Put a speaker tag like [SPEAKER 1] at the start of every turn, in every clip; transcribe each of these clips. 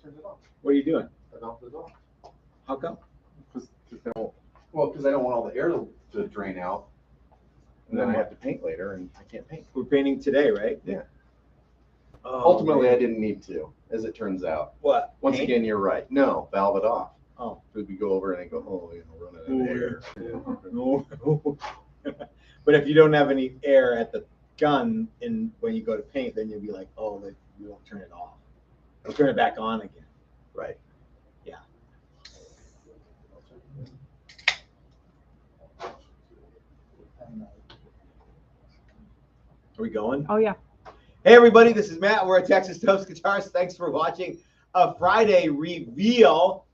[SPEAKER 1] turned it off.
[SPEAKER 2] What are you doing?
[SPEAKER 1] Turned off the off.
[SPEAKER 2] How come?
[SPEAKER 1] Because I don't want all the air to drain out. And then I have to paint later, and I can't paint.
[SPEAKER 2] We're painting today, right?
[SPEAKER 1] Yeah.
[SPEAKER 2] Oh,
[SPEAKER 1] Ultimately,
[SPEAKER 2] man.
[SPEAKER 1] I didn't need to, as it turns out.
[SPEAKER 2] What?
[SPEAKER 1] Once
[SPEAKER 2] paint?
[SPEAKER 1] again, you're right. No, valve it off.
[SPEAKER 2] Oh.
[SPEAKER 1] We go over and I go, oh, run it out of air.
[SPEAKER 2] No. But if you don't have any air at the gun when you go to paint, then you'll be like, oh, you won't turn it off. It'll turn it back on again.
[SPEAKER 1] Right.
[SPEAKER 2] Yeah. Are we going?
[SPEAKER 3] Oh, yeah.
[SPEAKER 2] Hey, everybody, this is Matt. We're at Texas Toast Guitars. Thanks for watching a Friday reveal.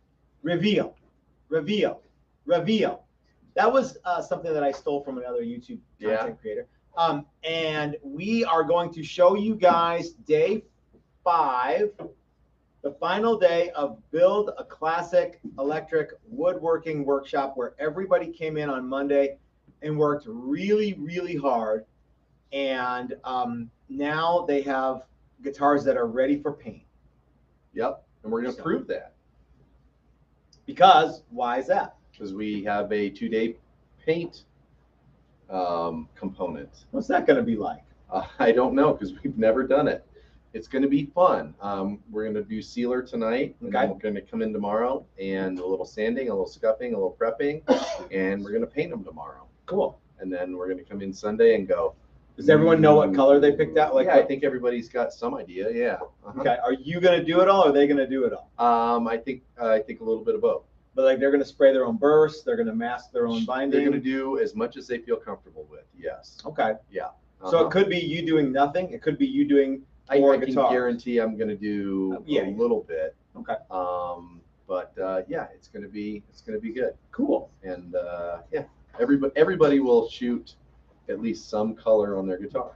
[SPEAKER 2] That was something that I stole from another YouTube content creator. And we are going to show you guys day 5, the final day of Build a Classic Electric Woodworking Workshop, where everybody came in on Monday and worked really, really hard. And now they have guitars that are ready for paint.
[SPEAKER 1] Yep. And we're going to prove that.
[SPEAKER 2] Because, why is that?
[SPEAKER 1] Because we have a 2-day paint component.
[SPEAKER 2] What's that going to be like?
[SPEAKER 1] I don't know, because we've never done it. It's going to be fun. We're going to do sealer tonight. And then we're going to come in tomorrow and a little sanding, a little scuffing, a little prepping, and we're going to paint them tomorrow.
[SPEAKER 2] Cool.
[SPEAKER 1] And then we're going to come in Sunday and go.
[SPEAKER 2] Does everyone know what color they picked out? Like,
[SPEAKER 1] yeah, I think everybody's got some idea. Yeah.
[SPEAKER 2] Okay. Are you going to do it all, or are they going to do it all?
[SPEAKER 1] I think a little bit of both.
[SPEAKER 2] But like, they're going to spray their own bursts. They're going to mask their own binding.
[SPEAKER 1] They're going to do as much as they feel comfortable with. Yes.
[SPEAKER 2] Okay.
[SPEAKER 1] Yeah.
[SPEAKER 2] So it could be you doing nothing. It could be you doing
[SPEAKER 1] I
[SPEAKER 2] more
[SPEAKER 1] can
[SPEAKER 2] guitars.
[SPEAKER 1] guarantee I'm going to do a little bit.
[SPEAKER 2] Okay.
[SPEAKER 1] But yeah, it's going to be good.
[SPEAKER 2] Cool.
[SPEAKER 1] And yeah, everybody will shoot at least some color on their guitar.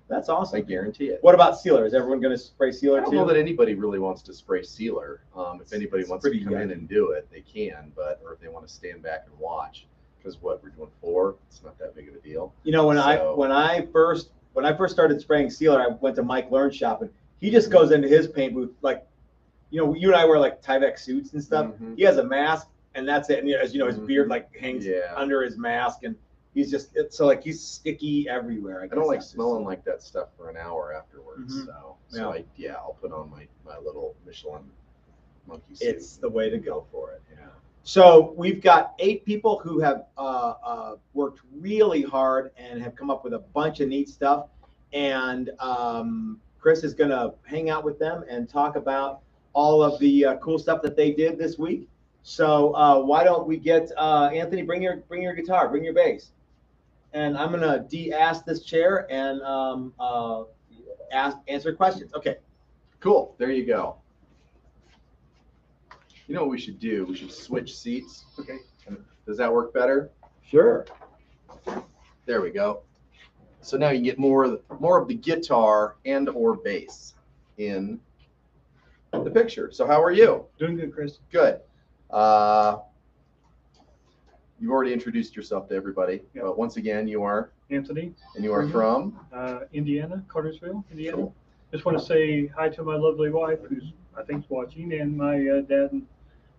[SPEAKER 2] That's awesome.
[SPEAKER 1] I guarantee it.
[SPEAKER 2] What about sealer? Is everyone going to spray sealer too?
[SPEAKER 1] I don't know that anybody really wants to spray sealer. If anybody wants to come in and do it, they can. Or if they want to stand back and watch, because we're doing 4, it's not that big of a deal.
[SPEAKER 2] You know, when I first started spraying sealer, I went to Mike Learn's shop, and he just goes into his paint booth, like, you know, you and I wear like Tyvek suits and stuff. He has a mask, and that's it. And as you know, his beard like hangs under his mask, and he's just he's sticky everywhere.
[SPEAKER 1] I don't like smelling like that stuff for an hour afterwards. So I'll put on my little Michelin monkey suit.
[SPEAKER 2] It's the way to go for it. Yeah. So we've got 8 people who have worked really hard and have come up with a bunch of neat stuff. And Chris is going to hang out with them and talk about all of the cool stuff that they did this week. So why don't we get Anthony? Bring your guitar, bring your bass, and I'm gonna de-ask this chair and answer questions. Okay.
[SPEAKER 1] Cool. There you go. You know what we should do? We should switch seats. Okay. Does that work better?
[SPEAKER 2] Sure.
[SPEAKER 1] There we go. So now you can get more of the guitar and or bass in the picture. So how are you?
[SPEAKER 4] Doing good, Chris.
[SPEAKER 1] Good. You've already introduced yourself to everybody.
[SPEAKER 4] Yep.
[SPEAKER 1] But once again, you are
[SPEAKER 4] Anthony.
[SPEAKER 1] And you are from?
[SPEAKER 4] Indiana, Cartersville, Indiana.
[SPEAKER 1] Cool.
[SPEAKER 4] Just want to say hi to my lovely wife, who's I think's watching, and my dad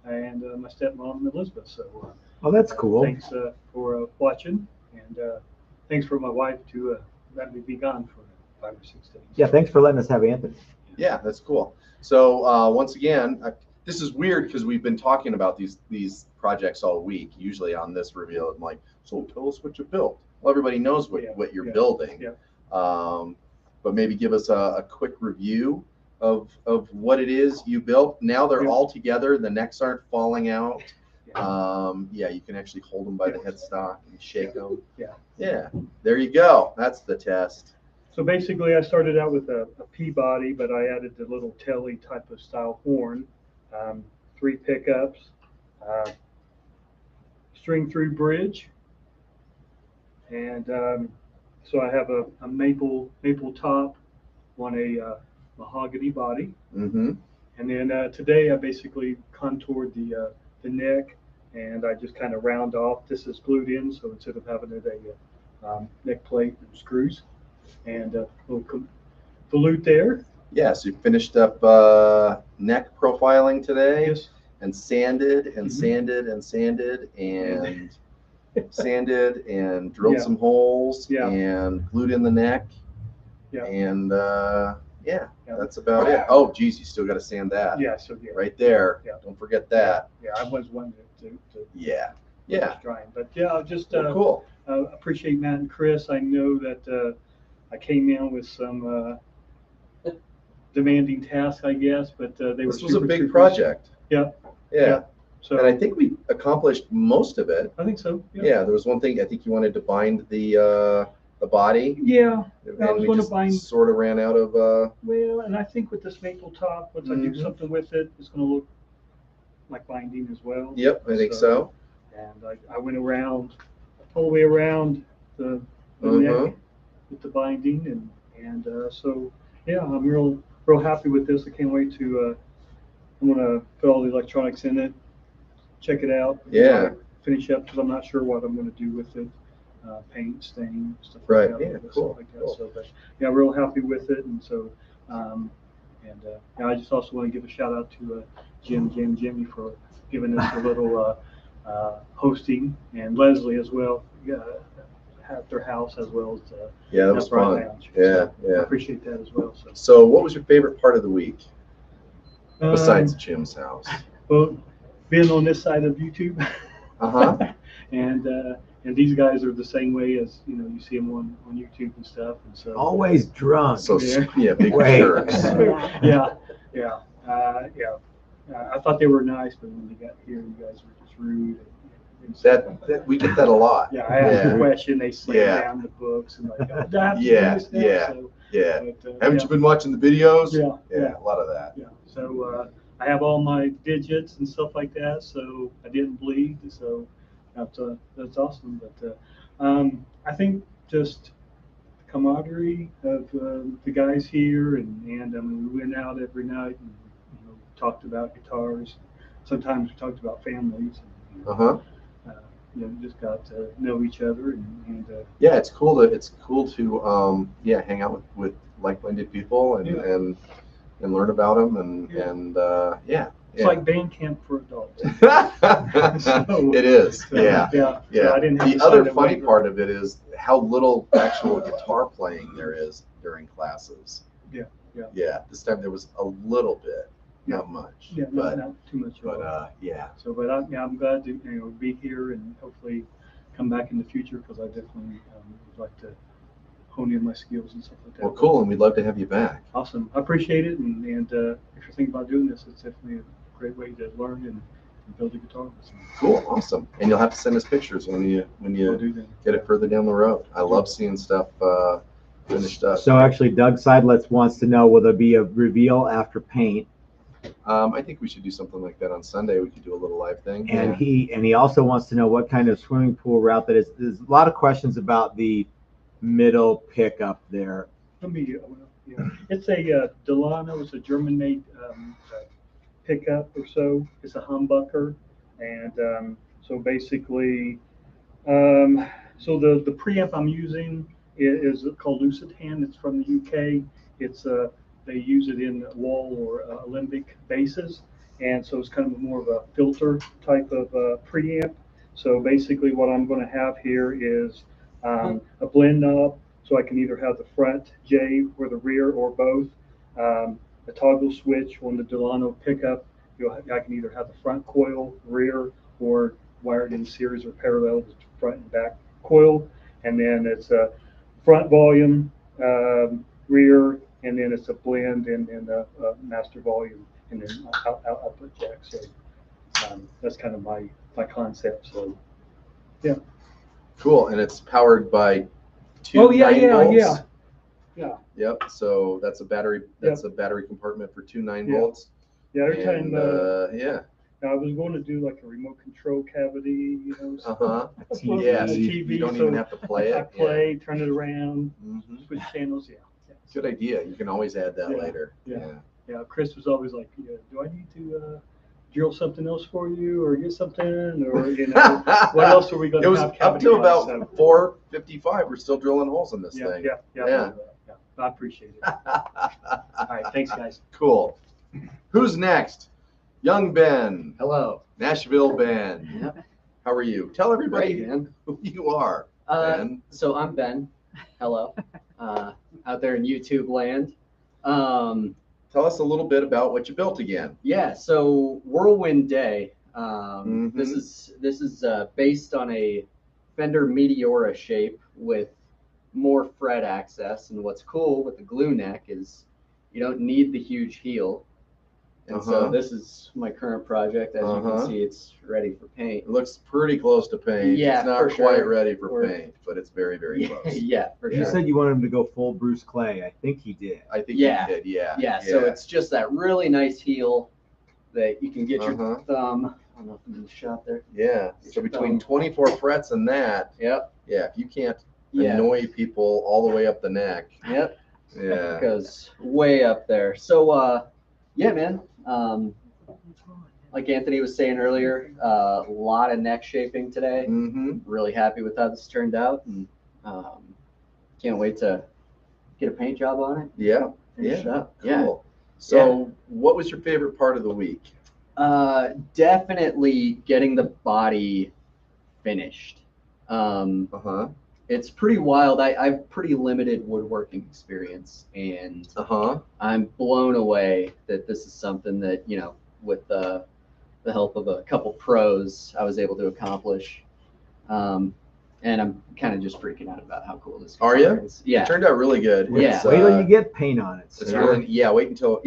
[SPEAKER 4] and my stepmom Elizabeth. So.
[SPEAKER 2] Oh, that's cool.
[SPEAKER 4] Thanks for watching, and thanks for my wife to let me be gone for 5 or 6 days.
[SPEAKER 2] Yeah, thanks for letting us have Anthony.
[SPEAKER 1] Yeah, that's cool. So once again, this is weird because we've been talking about these projects all week. Usually on this reveal, I'm like, so tell us what you built. Well, everybody knows what you're building.
[SPEAKER 4] Yeah.
[SPEAKER 1] But maybe give us a quick review of what it is you built. Now they're all together. The necks aren't falling out. Yeah, you can actually hold them by the headstock and shake them. Yeah, there you go. That's the test.
[SPEAKER 4] So basically, I started out with a P-body, but I added the little telly type of style horn, 3 pickups, string through bridge, and so I have a maple top on a mahogany body.
[SPEAKER 1] Mm-hmm.
[SPEAKER 4] And then today I basically contoured the neck, and I just kind of round off. This is glued in, so instead of having it a neck plate and screws, and a little volute there.
[SPEAKER 1] Yeah, so you finished up neck profiling today.
[SPEAKER 4] Yes.
[SPEAKER 1] And sanded and
[SPEAKER 4] Mhm.
[SPEAKER 1] sanded and sanded and sanded and drilled
[SPEAKER 4] Yeah.
[SPEAKER 1] some holes
[SPEAKER 4] Yeah.
[SPEAKER 1] and glued in the neck.
[SPEAKER 4] Yeah.
[SPEAKER 1] And yeah,
[SPEAKER 4] Yeah.
[SPEAKER 1] that's about it. Oh, geez, you still got to sand that.
[SPEAKER 4] Yeah, so yeah.
[SPEAKER 1] Right there.
[SPEAKER 4] Yeah.
[SPEAKER 1] Don't forget that.
[SPEAKER 4] Yeah, I was wondering to
[SPEAKER 1] Yeah. Yeah.
[SPEAKER 4] drying. But yeah, I'll just
[SPEAKER 1] Cool.
[SPEAKER 4] appreciate Matt and Chris. I know that I came in with some demanding tasks, I guess, but they were.
[SPEAKER 1] This was a big project.
[SPEAKER 4] Yeah.
[SPEAKER 1] Yeah.
[SPEAKER 4] So
[SPEAKER 1] And I think we accomplished most of it.
[SPEAKER 4] I think so.
[SPEAKER 1] Yeah, there was one thing I think you wanted to bind the body.
[SPEAKER 4] Yeah. I
[SPEAKER 1] And
[SPEAKER 4] was
[SPEAKER 1] we
[SPEAKER 4] going to
[SPEAKER 1] just
[SPEAKER 4] bind.
[SPEAKER 1] sort of ran out of.
[SPEAKER 4] Well, and I think with this maple top, once I do
[SPEAKER 1] Mhm.
[SPEAKER 4] something with it, it's going to look like binding as well.
[SPEAKER 1] Yep, I think so.
[SPEAKER 4] And I went around, all the way around the
[SPEAKER 1] Uh-huh.
[SPEAKER 4] neck with the binding, and so yeah, I'm real happy with this. I can't wait to. I'm gonna put all the electronics in it, check it out.
[SPEAKER 1] Yeah.
[SPEAKER 4] Finish up because I'm not sure what I'm gonna do with it. Paint, stain, stuff
[SPEAKER 1] Right.
[SPEAKER 4] like that.
[SPEAKER 1] Yeah,
[SPEAKER 4] stuff
[SPEAKER 1] cool,
[SPEAKER 4] like that.
[SPEAKER 1] cool.
[SPEAKER 4] So, but yeah, real happy with it, and so. And I just also want to give a shout out to Jimmy for giving us a little hosting, and Leslie as well, at their house as well as
[SPEAKER 1] Yeah, that was
[SPEAKER 4] Upright
[SPEAKER 1] fun.
[SPEAKER 4] Lounge.
[SPEAKER 1] Yeah,
[SPEAKER 4] So I
[SPEAKER 1] yeah.
[SPEAKER 4] appreciate that as well.
[SPEAKER 1] So, what was your favorite part of the week besides
[SPEAKER 4] Um,
[SPEAKER 1] Jim's house?
[SPEAKER 4] well, being on this side of YouTube,
[SPEAKER 1] Uh-huh.
[SPEAKER 4] and these guys are the same way as you see them on YouTube and stuff, and so
[SPEAKER 3] Always drunk.
[SPEAKER 1] So
[SPEAKER 4] Yeah.
[SPEAKER 1] yeah, big
[SPEAKER 3] Wait.
[SPEAKER 1] jerks.
[SPEAKER 4] yeah. I thought they were nice, but when they got here, you guys were just rude. And
[SPEAKER 1] That we get that a lot.
[SPEAKER 4] yeah, I asked
[SPEAKER 1] Yeah.
[SPEAKER 4] a question, they slam
[SPEAKER 1] Yeah.
[SPEAKER 4] down the books and like, oh, do I have to do
[SPEAKER 1] Yeah,
[SPEAKER 4] this now?
[SPEAKER 1] yeah.
[SPEAKER 4] So,
[SPEAKER 1] Yeah.
[SPEAKER 4] but,
[SPEAKER 1] Haven't
[SPEAKER 4] yeah,
[SPEAKER 1] you been watching the videos?
[SPEAKER 4] Yeah,
[SPEAKER 1] Yeah, a lot of that.
[SPEAKER 4] yeah. So I have all my digits and stuff like that, so I didn't bleed. So that's awesome. But I think just the camaraderie of the guys here, and I mean, we went out every night and talked about guitars. Sometimes we talked about families. And,
[SPEAKER 1] Uh-huh.
[SPEAKER 4] just got to know each other and
[SPEAKER 1] Yeah, it's cool to hang out with like-minded people and
[SPEAKER 4] Yeah.
[SPEAKER 1] and learn about them
[SPEAKER 4] Yeah.
[SPEAKER 1] and
[SPEAKER 4] it's like band camp for adults.
[SPEAKER 1] It is.
[SPEAKER 4] So,
[SPEAKER 1] Yeah.
[SPEAKER 4] yeah.
[SPEAKER 1] Yeah.
[SPEAKER 4] So I didn't have
[SPEAKER 1] The
[SPEAKER 4] to
[SPEAKER 1] other
[SPEAKER 4] sign a
[SPEAKER 1] funny
[SPEAKER 4] waiver.
[SPEAKER 1] part of it is how little actual guitar playing there is during classes.
[SPEAKER 4] Yeah, yeah.
[SPEAKER 1] Yeah. This time there was a little bit, not much.
[SPEAKER 4] Yeah,
[SPEAKER 1] but
[SPEAKER 4] not too much. At all.
[SPEAKER 1] yeah.
[SPEAKER 4] So, but I'm glad to be here and hopefully come back in the future because I definitely would like to hone in my skills and stuff like that.
[SPEAKER 1] Well, cool, and we'd love to have you back.
[SPEAKER 4] Awesome. I appreciate it, and if you're thinking about doing this, it's definitely a great way to learn and build a guitar. So
[SPEAKER 1] Cool, awesome. And you'll have to send us pictures when you
[SPEAKER 4] I'll do that.
[SPEAKER 1] get it further down the road. I love seeing stuff finished up.
[SPEAKER 3] So actually, Doug Seidlitz wants to know, will there be a reveal after paint?
[SPEAKER 1] I think we should do something like that on Sunday. We could do a little live thing.
[SPEAKER 3] And he also wants to know what kind of swimming pool route that is. There's a lot of questions about the middle pickup there.
[SPEAKER 4] Let me. It's a Delano. It's a German-made pickup or so. It's a humbucker, and so basically, so the preamp I'm using is called Lucid Hand. It's from the UK. It's they use it in wall or alembic basses, and so it's kind of more of a filter type of preamp. So basically, what I'm going to have here is a blend knob, so I can either have the front J or the rear or both. A toggle switch on the Delano pickup. I can either have the front coil, rear, or wired in series or parallel, the front and back coil. And then it's a front volume, rear, and then it's a blend and a master volume, and then output jack. So that's kind of my concept. So yeah.
[SPEAKER 1] Cool, and it's powered by two
[SPEAKER 4] Oh yeah,
[SPEAKER 1] 9 volts.
[SPEAKER 4] yeah.
[SPEAKER 1] Yep. So that's a battery. That's a battery compartment for two 9
[SPEAKER 4] Yeah.
[SPEAKER 1] volts.
[SPEAKER 4] Yeah. Every time.
[SPEAKER 1] Yeah.
[SPEAKER 4] I was going to do like a remote control cavity,
[SPEAKER 1] Uh-huh.
[SPEAKER 4] Yeah,
[SPEAKER 1] Yeah.
[SPEAKER 4] TV,
[SPEAKER 1] You don't
[SPEAKER 4] so
[SPEAKER 1] even have to play it.
[SPEAKER 4] I play, turn it around,
[SPEAKER 1] Mhm.
[SPEAKER 4] switch channels. Yeah.
[SPEAKER 1] Good idea. You can always add that
[SPEAKER 4] Yeah,
[SPEAKER 1] later.
[SPEAKER 4] yeah. Yeah. Chris was always like, do I need to drill something else for you, or get something, or what else are we going
[SPEAKER 1] It
[SPEAKER 4] to
[SPEAKER 1] was
[SPEAKER 4] have?
[SPEAKER 1] up
[SPEAKER 4] cavity
[SPEAKER 1] to
[SPEAKER 4] wise?
[SPEAKER 1] about
[SPEAKER 4] So,
[SPEAKER 1] 4:55. We're still drilling holes in this
[SPEAKER 4] yeah,
[SPEAKER 1] thing.
[SPEAKER 4] yeah. I appreciate it. All right, thanks, guys.
[SPEAKER 1] Cool. Who's next? Young Ben,
[SPEAKER 5] Hello.
[SPEAKER 1] Nashville Ben.
[SPEAKER 5] Yep.
[SPEAKER 1] How are you? Tell everybody
[SPEAKER 5] Great, man.
[SPEAKER 1] who you are. Ben.
[SPEAKER 5] So I'm Ben. Hello. Out there in YouTube land.
[SPEAKER 1] Tell us a little bit about what you built again.
[SPEAKER 5] Yeah. So Whirlwind Day.
[SPEAKER 1] Mhm.
[SPEAKER 5] This is based on a Fender Meteora shape with more fret access. And what's cool with the glue neck is you don't need the huge heel. And so this is my current project. As you can see, it's ready for paint.
[SPEAKER 1] It looks pretty close to paint.
[SPEAKER 5] Yeah,
[SPEAKER 1] it's not
[SPEAKER 5] for
[SPEAKER 1] quite
[SPEAKER 5] sure.
[SPEAKER 1] ready for paint, but it's very, very close.
[SPEAKER 5] Yeah, for
[SPEAKER 3] You
[SPEAKER 5] sure.
[SPEAKER 3] said you wanted him to go full Bruce Clay. I think he did.
[SPEAKER 1] I think
[SPEAKER 5] Yeah.
[SPEAKER 1] you did, yeah.
[SPEAKER 5] Yeah, so it's just that really nice heel that you can get your thumb. I don't know if I'm in the shot there.
[SPEAKER 1] Yeah. So between 24 frets and that,
[SPEAKER 5] Yep.
[SPEAKER 1] yeah, if you can't
[SPEAKER 5] Yeah.
[SPEAKER 1] annoy people all the way up the neck,
[SPEAKER 5] Yep.
[SPEAKER 1] yeah.
[SPEAKER 5] It goes way up there. So, yeah, man. Like Anthony was saying earlier, a lot of neck shaping today.
[SPEAKER 1] Mm-hmm.
[SPEAKER 5] Really happy with how this turned out, and can't wait to get a paint job on it.
[SPEAKER 1] Yeah.
[SPEAKER 5] Finish it up.
[SPEAKER 1] Cool.
[SPEAKER 5] Yeah.
[SPEAKER 1] So what was your favorite part of the week?
[SPEAKER 5] Definitely getting the body finished.
[SPEAKER 1] Uh-huh.
[SPEAKER 5] It's pretty wild. I've pretty limited woodworking experience, and
[SPEAKER 1] Uh-huh.
[SPEAKER 5] I'm blown away that this is something that, with the help of a couple pros, I was able to accomplish. And I'm kind of just freaking out about how cool this
[SPEAKER 1] Are
[SPEAKER 5] guitar
[SPEAKER 1] you?
[SPEAKER 5] is. Yeah.
[SPEAKER 1] It turned out really good.
[SPEAKER 5] Yeah.
[SPEAKER 1] It's,
[SPEAKER 3] Wait till you get paint on it.
[SPEAKER 1] it's
[SPEAKER 3] sir.
[SPEAKER 1] really, yeah, wait until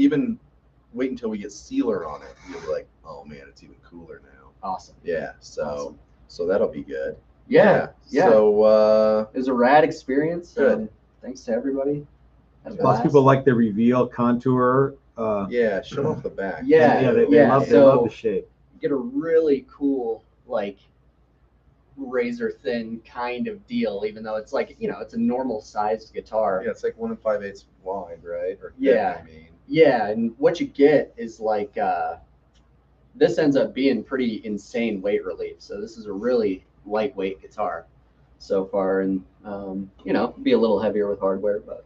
[SPEAKER 1] we get sealer on it. You'll be like, oh man, it's even cooler now.
[SPEAKER 5] Awesome.
[SPEAKER 1] Yeah. So
[SPEAKER 5] Awesome.
[SPEAKER 1] so that'll be good.
[SPEAKER 5] Yeah. Yeah.
[SPEAKER 1] So
[SPEAKER 5] It was a rad experience.
[SPEAKER 1] Good.
[SPEAKER 5] Thanks to everybody. Had a
[SPEAKER 3] Lots of
[SPEAKER 5] blast.
[SPEAKER 3] people like the reveal contour.
[SPEAKER 1] yeah, show off the back.
[SPEAKER 5] Yeah.
[SPEAKER 3] They love the shape.
[SPEAKER 5] Get a really cool, like, razor thin kind of deal, even though it's like, it's a normal sized guitar.
[SPEAKER 1] Yeah, it's like 1 5/8 wide, right? Or thick,
[SPEAKER 5] Yeah.
[SPEAKER 1] I mean.
[SPEAKER 5] Yeah, and what you get is like this ends up being pretty insane weight relief. So this is a really lightweight guitar so far, and be a little heavier with hardware, but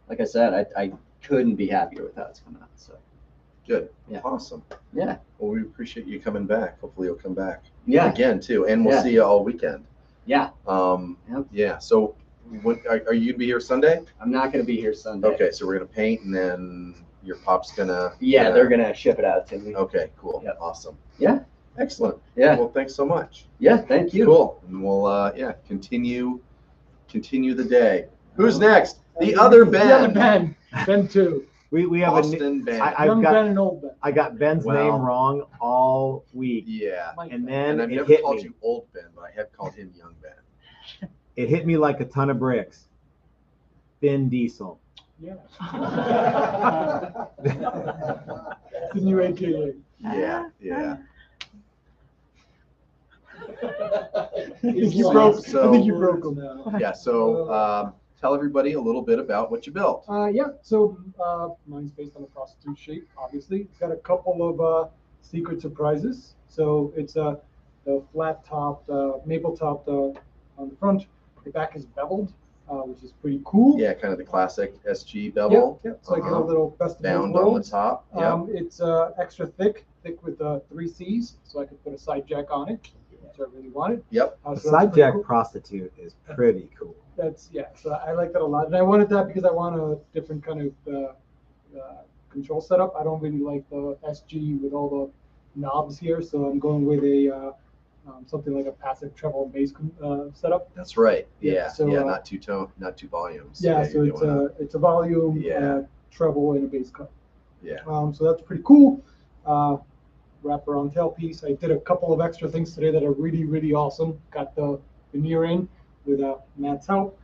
[SPEAKER 5] like I said, I couldn't be happier with how it's coming out. So
[SPEAKER 1] Good.
[SPEAKER 5] Yeah.
[SPEAKER 1] Awesome.
[SPEAKER 5] yeah,
[SPEAKER 1] Well, we appreciate you coming back. Hopefully you'll come back
[SPEAKER 5] yeah,
[SPEAKER 1] again too, and we'll
[SPEAKER 5] Yeah.
[SPEAKER 1] see you all weekend.
[SPEAKER 5] yeah.
[SPEAKER 1] Yeah.
[SPEAKER 5] Yep.
[SPEAKER 1] So, when are you gonna be here Sunday?
[SPEAKER 5] I'm not gonna be here Sunday.
[SPEAKER 1] Okay, so we're gonna paint, and then your pop's gonna.
[SPEAKER 5] Yeah, they're gonna ship it out to me.
[SPEAKER 1] Okay. Cool.
[SPEAKER 5] Yep.
[SPEAKER 1] Awesome.
[SPEAKER 5] Yeah.
[SPEAKER 1] Excellent.
[SPEAKER 5] Yeah.
[SPEAKER 1] Well, thanks so much.
[SPEAKER 5] Yeah. Thank you.
[SPEAKER 1] Cool. And we'll continue the day. Who's next? The other Ben.
[SPEAKER 6] The other Ben. Ben 2.
[SPEAKER 3] We have
[SPEAKER 1] Austin Ben.
[SPEAKER 6] Young
[SPEAKER 3] got
[SPEAKER 6] Ben and old Ben.
[SPEAKER 3] I got Ben's
[SPEAKER 1] Wow.
[SPEAKER 3] name wrong all week,
[SPEAKER 1] Yeah.
[SPEAKER 6] Mike
[SPEAKER 3] and
[SPEAKER 6] Ben.
[SPEAKER 3] then
[SPEAKER 1] And I've
[SPEAKER 3] it
[SPEAKER 1] never
[SPEAKER 3] hit
[SPEAKER 1] called
[SPEAKER 3] me.
[SPEAKER 1] you old Ben, but I have called him young Ben.
[SPEAKER 3] It hit me like a ton of bricks. Vin Diesel.
[SPEAKER 6] Yeah. The new AKA.
[SPEAKER 1] Yeah. Yeah.
[SPEAKER 6] I think you broke. I think you broke him.
[SPEAKER 1] Yeah. So tell everybody a little bit about what you built.
[SPEAKER 6] Yeah. So mine's based on a prostitute shape. Obviously, it's got a couple of secret surprises. So it's the flat topped, maple topped on the front. The back is beveled, which is pretty cool.
[SPEAKER 1] Yeah, kind of the classic SG bevel.
[SPEAKER 6] Yeah. So I get a little best of both
[SPEAKER 1] Bound on the
[SPEAKER 6] worlds.
[SPEAKER 1] top. Yeah.
[SPEAKER 6] It's extra thick with 3 C's, so I could put a side jack on it, which I really wanted.
[SPEAKER 1] Yep.
[SPEAKER 3] A
[SPEAKER 6] So that's
[SPEAKER 3] side
[SPEAKER 6] pretty
[SPEAKER 3] jack
[SPEAKER 6] cool.
[SPEAKER 3] prostitute is pretty cool.
[SPEAKER 6] So I like that a lot, and I wanted that because I want a different kind of control setup. I don't really like the SG with all the knobs here, so I'm going with a something like a passive treble and bass setup.
[SPEAKER 1] That's right.
[SPEAKER 6] Yeah,
[SPEAKER 1] Yeah.
[SPEAKER 6] so,
[SPEAKER 1] yeah. Not two tone, not two volumes.
[SPEAKER 6] Yeah, so
[SPEAKER 1] you're
[SPEAKER 6] it's a volume,
[SPEAKER 1] Yeah.
[SPEAKER 6] treble, and a bass cut.
[SPEAKER 1] Yeah.
[SPEAKER 6] So that's pretty cool. Wraparound tailpiece. I did a couple of extra things today that are really, really awesome. Got the veneer in with Matt's help.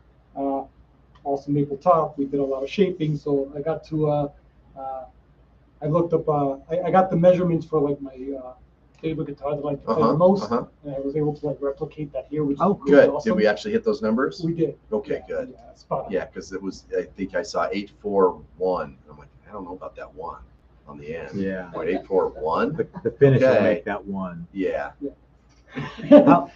[SPEAKER 6] Also maple top. We did a lot of shaping, so I got to. I looked up. I got the measurements for like my favorite guitar that I like to play the most, and I was able to like replicate that here, which is really
[SPEAKER 1] Good.
[SPEAKER 6] awesome.
[SPEAKER 1] Did we actually hit those numbers?
[SPEAKER 6] We did.
[SPEAKER 1] Okay,
[SPEAKER 6] Yeah,
[SPEAKER 1] good.
[SPEAKER 6] Yeah, spot on.
[SPEAKER 1] Yeah, because it was. I think I saw 841. I'm like, I don't know about that one on the end.
[SPEAKER 3] Yeah.
[SPEAKER 1] What, 841?
[SPEAKER 3] The finish will
[SPEAKER 1] Okay.
[SPEAKER 3] make that one.
[SPEAKER 1] Yeah.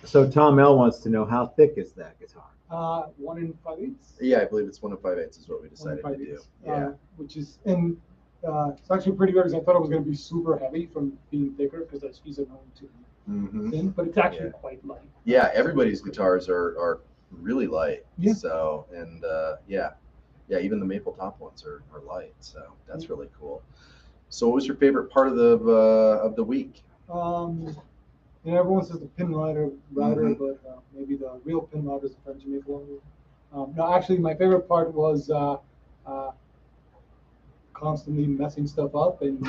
[SPEAKER 3] So Tom L wants to know, how thick is that guitar?
[SPEAKER 6] 1 5/8.
[SPEAKER 1] Yeah, I believe it's 1 5/8 is what we decided to do. Yeah.
[SPEAKER 6] Which is, and It's actually pretty good because I thought it was going to be super heavy from being thicker because those fees are known to be
[SPEAKER 1] Mhm.
[SPEAKER 6] thin, but it's actually
[SPEAKER 1] Yeah.
[SPEAKER 6] quite light.
[SPEAKER 1] Yeah, everybody's guitars are really light.
[SPEAKER 6] Yeah.
[SPEAKER 1] So, and yeah, even the maple top ones are light. So that's really cool. So, what was your favorite part of the week?
[SPEAKER 6] You know, everyone says the pin router,
[SPEAKER 1] Mhm.
[SPEAKER 6] but maybe the real pin router is the friends you make along with. No, actually, my favorite part was constantly messing stuff up and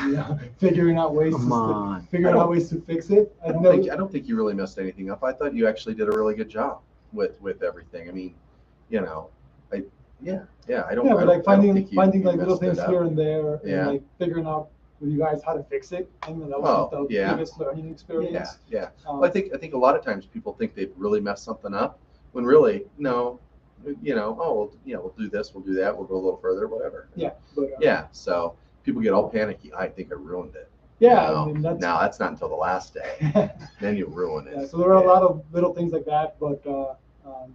[SPEAKER 6] figuring out ways
[SPEAKER 3] Come on.
[SPEAKER 6] figuring out ways to fix it.
[SPEAKER 1] I don't think you really messed anything up. I thought you actually did a really good job with everything. I mean, you know, I yeah. I don't.
[SPEAKER 6] Yeah,
[SPEAKER 1] I
[SPEAKER 6] but
[SPEAKER 1] don't,
[SPEAKER 6] like
[SPEAKER 1] I don't
[SPEAKER 6] finding
[SPEAKER 1] think you
[SPEAKER 6] finding like little
[SPEAKER 1] messed it
[SPEAKER 6] things
[SPEAKER 1] up.
[SPEAKER 6] here and there,
[SPEAKER 1] Yeah.
[SPEAKER 6] and like figuring out with you guys how to fix it. And that was like the
[SPEAKER 1] yeah.
[SPEAKER 6] biggest learning experience.
[SPEAKER 1] Yeah. Well, I think a lot of times people think they've really messed something up when really no. Oh, well, we'll do this, we'll do that, we'll go a little further, whatever.
[SPEAKER 6] Yeah, but
[SPEAKER 1] Yeah. So people get all panicky. I think I ruined it.
[SPEAKER 6] yeah,
[SPEAKER 1] No,
[SPEAKER 6] I mean, that's
[SPEAKER 1] no, that's not until the last day. Then you ruin it.
[SPEAKER 6] yeah, so there were a lot of little things like that, but like I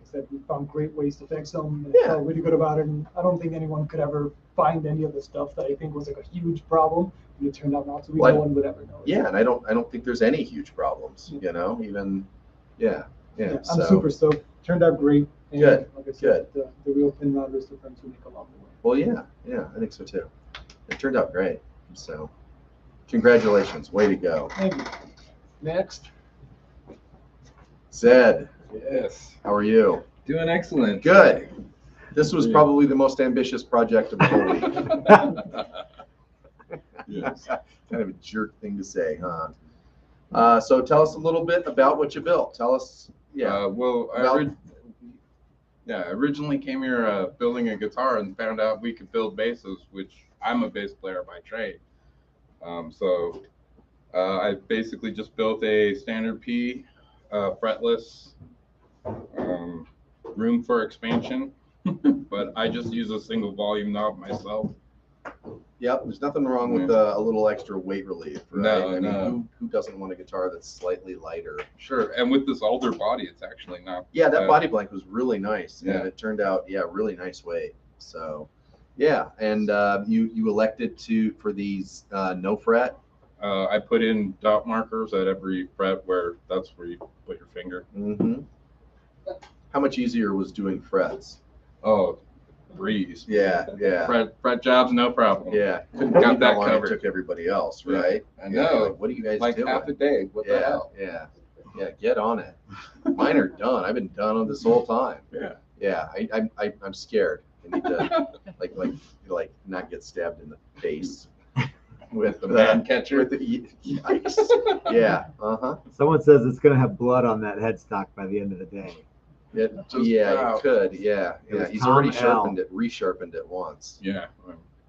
[SPEAKER 6] said, we found great ways to fix them. And
[SPEAKER 1] Yeah.
[SPEAKER 6] felt really good about it, and I don't think anyone could ever find any of the stuff that I think was like a huge problem, and it turned out not to be.
[SPEAKER 1] Well,
[SPEAKER 6] no one would ever know.
[SPEAKER 1] Yeah, and I don't think there's any huge problems. Even yeah.
[SPEAKER 6] I'm
[SPEAKER 1] So
[SPEAKER 6] super stoked. Turned out great. And
[SPEAKER 1] Good,
[SPEAKER 6] like I said, the real pin router is the friends who make along the way.
[SPEAKER 1] well, yeah, I think so too. It turned out great. So congratulations, way to go,
[SPEAKER 6] Thank you. Next.
[SPEAKER 1] Zed.
[SPEAKER 7] Yes,
[SPEAKER 1] How are you?
[SPEAKER 7] doing excellent.
[SPEAKER 1] Good. This was probably the most ambitious project of the whole week.
[SPEAKER 7] Yes.
[SPEAKER 1] Kind of a jerk thing to say, huh? So tell us a little bit about what you built. Tell us,
[SPEAKER 7] Well,
[SPEAKER 1] about-
[SPEAKER 7] I originally came here building a guitar and found out we could build basses, which I'm a bass player by trade. So I basically just built a standard P, fretless, room for expansion, but I just use a single volume knob myself.
[SPEAKER 1] Yep, there's nothing wrong with a little extra weight relief, right?
[SPEAKER 7] No,
[SPEAKER 1] I mean,
[SPEAKER 7] no.
[SPEAKER 1] who doesn't want a guitar that's slightly lighter?
[SPEAKER 7] Sure, and with this older body, it's actually not.
[SPEAKER 1] Yeah, that body blank was really nice,
[SPEAKER 7] Yeah.
[SPEAKER 1] and it turned out, really nice weight. So, yeah, and you elected for these no fret.
[SPEAKER 7] I put in dot markers at every fret that's where you put your finger.
[SPEAKER 1] Mm-hmm. How much easier was doing frets?
[SPEAKER 7] Oh, breeze.
[SPEAKER 1] Yeah.
[SPEAKER 7] Fret jobs, no problem.
[SPEAKER 1] Yeah, couldn't
[SPEAKER 7] Got
[SPEAKER 1] believe
[SPEAKER 7] that
[SPEAKER 1] how long
[SPEAKER 7] covered.
[SPEAKER 1] it took everybody else,
[SPEAKER 7] Yeah,
[SPEAKER 1] right?
[SPEAKER 7] I
[SPEAKER 1] Yeah,
[SPEAKER 7] know.
[SPEAKER 1] like, what are you guys
[SPEAKER 7] Like
[SPEAKER 1] doing?
[SPEAKER 7] half a day. What the hell?
[SPEAKER 1] Yeah, get on it. Mine are done. I've been done on this whole time.
[SPEAKER 7] Yeah.
[SPEAKER 1] I'm scared. I need to like not get stabbed in the face with
[SPEAKER 7] The man catcher.
[SPEAKER 1] With the yikes. Yeah.
[SPEAKER 3] Someone says it's going to have blood on that headstock by the end of the day.
[SPEAKER 1] It
[SPEAKER 7] Wow.
[SPEAKER 1] could. Yeah.
[SPEAKER 3] It was
[SPEAKER 1] He's
[SPEAKER 3] Tom
[SPEAKER 1] already
[SPEAKER 3] L.
[SPEAKER 1] resharpened it once.
[SPEAKER 7] Yeah.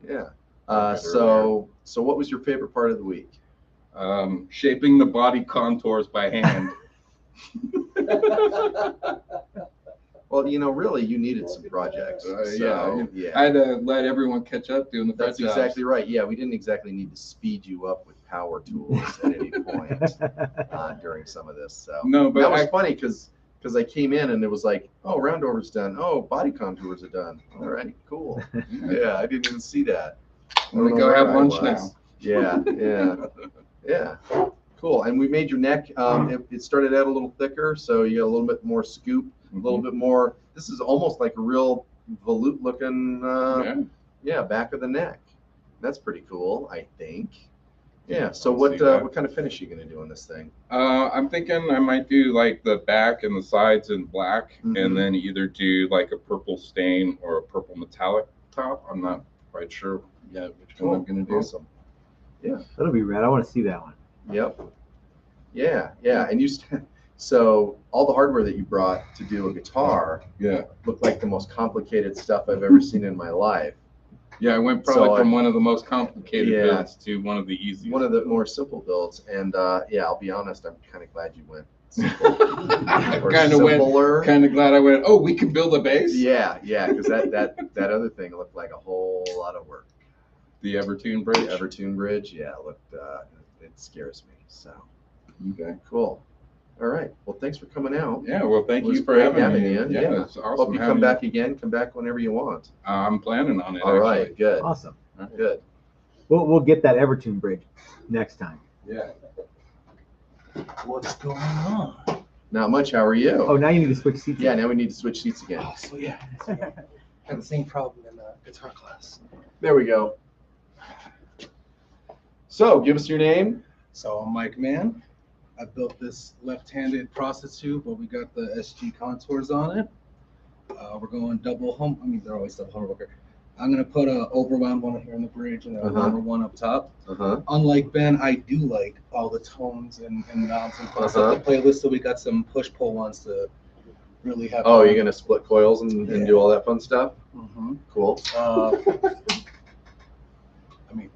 [SPEAKER 1] Yeah.
[SPEAKER 7] Okay,
[SPEAKER 1] So what was your favorite part of the week?
[SPEAKER 7] Shaping the body contours by hand.
[SPEAKER 1] Well, really, you needed some projects.
[SPEAKER 7] I had to let everyone catch up doing the fret
[SPEAKER 1] That's
[SPEAKER 7] jobs.
[SPEAKER 1] exactly right. Yeah, we didn't exactly need to speed you up with power tools at any point during some of this. So
[SPEAKER 7] No, but
[SPEAKER 1] that was funny because I came in and it was like, oh, round over's done. Oh, body contours are done. All right, cool. Yeah, I didn't even see that.
[SPEAKER 7] I'm gonna go have lunch now.
[SPEAKER 1] Yeah. Cool. And we made your neck. It started out a little thicker, so you got a little bit more scoop, a little bit more. This is almost like a real volute looking, back of the neck. That's pretty cool, I think. Yeah. So what kind of finish are you gonna do on this thing?
[SPEAKER 7] I'm thinking I might do like the back and the sides in black, and then either do like a purple stain or a purple metallic top. I'm not quite sure yet which one I'm gonna do.
[SPEAKER 1] Awesome. Yeah.
[SPEAKER 3] That'll be rad. I want to see that one.
[SPEAKER 1] Yep. Yeah. And so all the hardware that you brought to do a guitar looked like the most complicated stuff I've ever seen in my life.
[SPEAKER 7] Yeah, I went probably from one of the most complicated builds to one of the easiest.
[SPEAKER 1] One of the more simple builds. And I'll be honest, I'm kind of glad you went simple.
[SPEAKER 7] Kind of glad I went, oh, we can build a bass?
[SPEAKER 1] Yeah, because that other thing looked like a whole lot of work.
[SPEAKER 7] The Evertune Bridge?
[SPEAKER 1] The Evertune Bridge, it looked, it scares me. So,
[SPEAKER 7] okay,
[SPEAKER 1] cool. All right. Well, thanks for coming out.
[SPEAKER 7] Yeah, well, thank
[SPEAKER 1] It was
[SPEAKER 7] you for
[SPEAKER 1] great
[SPEAKER 7] having me.
[SPEAKER 1] you.
[SPEAKER 7] Yeah, it's awesome.
[SPEAKER 1] Hope you come back again. Come back whenever you want.
[SPEAKER 7] I'm planning on it.
[SPEAKER 1] All right.
[SPEAKER 7] actually.
[SPEAKER 1] Good.
[SPEAKER 3] Awesome.
[SPEAKER 1] Good.
[SPEAKER 3] We'll get that Everton bridge next time.
[SPEAKER 7] Yeah.
[SPEAKER 8] What's going on?
[SPEAKER 1] Not much. How are you?
[SPEAKER 3] Oh, now you need to switch seats.
[SPEAKER 1] Yeah. Now we need to switch seats again.
[SPEAKER 8] Oh, so yeah, had the same problem in guitar class.
[SPEAKER 1] There we go. So, give us your name.
[SPEAKER 8] So I'm Mike Mann. I built this left-handed process tube, but we got the SG contours on it. We're going double hum. I mean, they're always double humbucker. I'm gonna put a overwound one here in the bridge and a longer one up top. Unlike Ben, I do like all the tones and knobs and fun stuff. The playlist, so we got some push-pull ones to really have.
[SPEAKER 1] Oh, you're gonna split coils and do all that fun stuff. Cool.
[SPEAKER 8] I mean,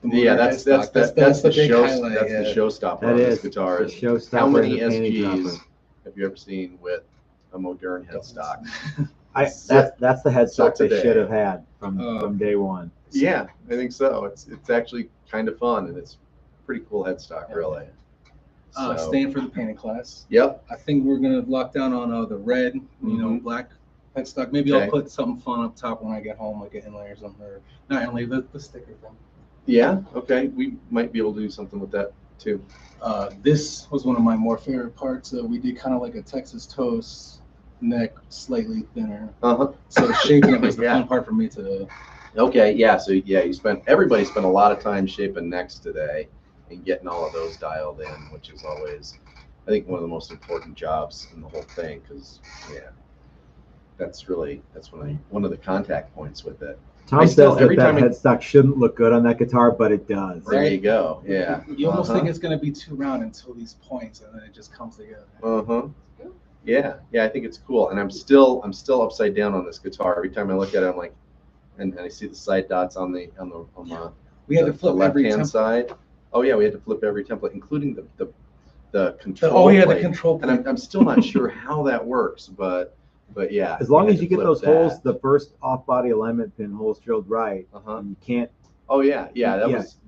[SPEAKER 1] Yeah, that's the
[SPEAKER 8] big
[SPEAKER 1] show.
[SPEAKER 8] highlight,
[SPEAKER 1] That's the showstopper on this guitar.
[SPEAKER 3] the showstopper.
[SPEAKER 1] How many
[SPEAKER 3] and the panty
[SPEAKER 1] SGs
[SPEAKER 3] dropper.
[SPEAKER 1] have you ever seen with a modern headstock?
[SPEAKER 3] That's the headstock
[SPEAKER 1] So
[SPEAKER 3] they
[SPEAKER 1] today-
[SPEAKER 3] should have had from day one.
[SPEAKER 1] Yeah, I think so. It's actually kind of fun, and it's pretty cool headstock, really. So,
[SPEAKER 8] Staying for the painting class.
[SPEAKER 1] yep.
[SPEAKER 8] I think we're gonna lock down on the red, black headstock. Maybe
[SPEAKER 1] Okay.
[SPEAKER 8] I'll put something fun up top when I get home, like an inlay or something, or not inlay, the sticker thing.
[SPEAKER 1] Yeah. Okay. We might be able to do something with that too.
[SPEAKER 8] This was one of my more favorite parts. We did kind of like a Texas toast, neck slightly thinner. So shaping it was the fun part for me today.
[SPEAKER 1] Okay. Yeah. So yeah, everybody spent a lot of time shaping necks today and getting all of those dialed in, which is always, I think, one of the most important jobs in the whole thing, because that's one of the contact points with it.
[SPEAKER 3] Tom says that headstock shouldn't look good on that guitar, but it does.
[SPEAKER 1] There you go. Yeah.
[SPEAKER 8] You almost think it's gonna be too round until these points, and then it just comes together.
[SPEAKER 1] Yeah. Yeah. I think it's cool, and I'm still upside down on this guitar. Every time I look at it, I'm like, and I see the side dots on the
[SPEAKER 8] We had to flip every
[SPEAKER 1] left-hand side. Oh yeah, we had to flip every template, including the control.
[SPEAKER 8] Oh yeah, the
[SPEAKER 1] plate.
[SPEAKER 8] control plate.
[SPEAKER 1] And I'm still not sure how that works, but yeah.
[SPEAKER 3] As long
[SPEAKER 1] we
[SPEAKER 3] as
[SPEAKER 1] had
[SPEAKER 3] you
[SPEAKER 1] to
[SPEAKER 3] get those
[SPEAKER 1] flip that.
[SPEAKER 3] holes, the first off-body alignment pin holes drilled right, and you can't.
[SPEAKER 1] Oh yeah.